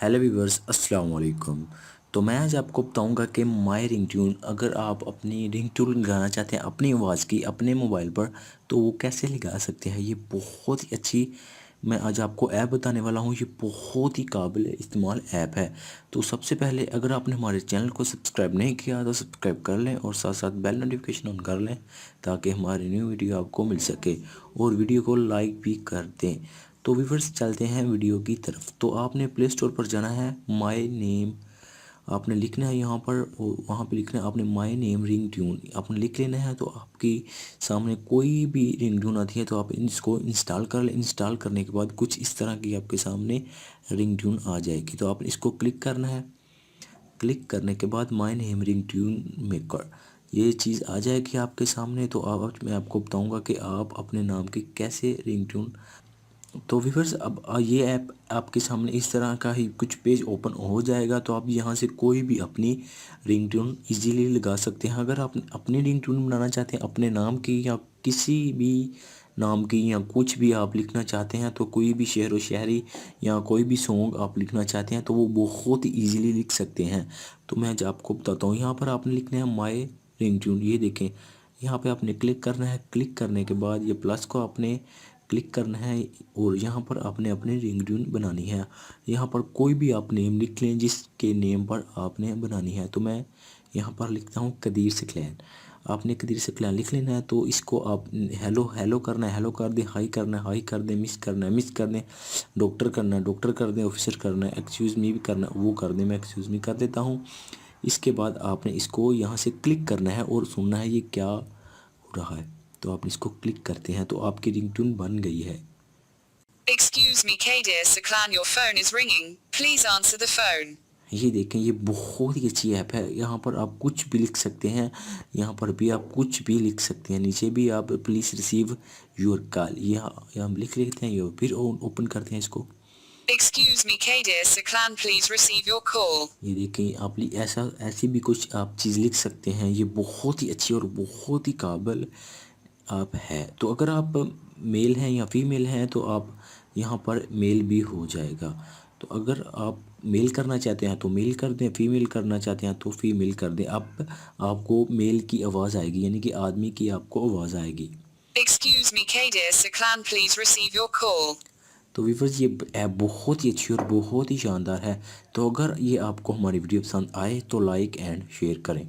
Hello viewers, अस्सलाम वालेकुम। तो मैं आज आपको बताऊंगा कि माय रिंगटोन, अगर आप अपनी रिंगटोन लगाना चाहते हैं अपनी आवाज़ की अपने मोबाइल पर, तो वो कैसे लगा सकते हैं। ये बहुत ही अच्छी मैं आज आपको ऐप बताने वाला हूँ। ये बहुत ही काबिल इस्तेमाल ऐप है। तो सबसे पहले अगर आपने हमारे चैनल को सब्सक्राइब नहीं किया तो सब्सक्राइब कर लें और साथ साथ बेल नोटिफिकेशन ऑन कर लें ताकि हमारी न्यू वीडियो आपको मिल सके, और वीडियो को लाइक भी कर दें। तो व्यूवर्स, चलते हैं वीडियो की तरफ। तो आपने प्ले स्टोर पर जाना है, माय नेम आपने लिखना है यहाँ पर, और वहाँ पे लिखना है आपने माय नेम रिंग ट्यून आपने लिख लेना है। तो आपकी सामने कोई भी रिंग ट्यून आती है तो आप इसको इंस्टॉल कर लें। इंस्टॉल करने के बाद कुछ इस तरह की आपके सामने रिंग ट्यून आ जाएगी। तो आपने इसको क्लिक करना है। क्लिक करने के बाद my name ring tune maker, ये चीज़ आ जाएगी आपके सामने। तो अब मैं आपको बताऊंगा कि आप अपने नाम की कैसे रिंग ट्यून। तो व्यूअर्स, अब ये ऐप आपके सामने इस तरह का ही कुछ पेज ओपन हो जाएगा। तो आप यहाँ से कोई भी अपनी रिंगटोन इजीली लगा सकते हैं। अगर आप अपनी रिंगटोन बनाना चाहते हैं अपने नाम की या किसी भी नाम की, या कुछ भी आप लिखना चाहते हैं, तो कोई भी शहर व शायरी या कोई भी सॉन्ग आप लिखना चाहते हैं तो वो बहुत ही ईजिली लिख सकते हैं। तो मैं आज आपको बताता हूँ। यहाँ पर आपने लिखना है माय रिंगटोन, ये देखें यहाँ पे आपने क्लिक करना है। क्लिक करने के बाद ये प्लस को आपने क्लिक करना है और यहाँ पर आपने अपनी रिंगटोन बनानी है। यहाँ पर कोई भी आप नेम लिख लें जिसके नेम पर आपने बनानी है। तो मैं यहाँ पर लिखता हूँ कदीर सकलैन। आपने कदीर सकलैन लिख लेना है। तो इसको आप हेलो हेलो करना है, हेलो कर दें, हाई करना है, हाई कर दें, मिस करना है, मिस कर दें, डॉक्टर करना है, डॉक्टर कर दें, ऑफिसर करना है, एक्सक्यूज़ मी भी करना है, वो कर दें, मैं एक्सक्यूज़ मी कर देता हूँ। इसके बाद आपने इसको यहाँ से क्लिक करना है और सुनना है ये क्या हो रहा है। तो आप इसको क्लिक करते हैं तो आपकी रिंगटोन बन गई है। Excuse me, Kadir Saklan, your phone is ringing. Please answer the phone. ये देखें, ये बहुत ही अच्छी ऐप है। यहाँ पर आप कुछ भी लिख सकते हैं, यहाँ पर भी आप कुछ भी लिख सकते हैं, नीचे भी आप प्लीज़ रिसीव योर कॉल यहाँ हम लिख लेते हैं। ये फिर ओपन करते हैं इसको। Excuse me, Kadir Saklan, please receive your call. ये देखें, आप ऐसी भी कुछ आप चीज़ लिख सकते हैं। ये बहुत ही अच्छी और बहुत ही काबिल आप है। तो अगर आप मेल हैं या फीमेल हैं तो आप यहाँ पर मेल भी हो जाएगा। तो अगर आप मेल करना चाहते हैं तो मेल कर दें, फीमेल करना चाहते हैं तो फीमेल कर दें। आप आपको मेल की आवाज़ आएगी, यानी कि आदमी की आपको आवाज़ आएगी। Excuse me, Kadir Saklan, please receive your call. तो व्यूअर्स, ये ऐप बहुत ही अच्छी और बहुत ही शानदार है। तो अगर ये आपको हमारी वीडियो पसंद आए तो लाइक एंड शेयर करें।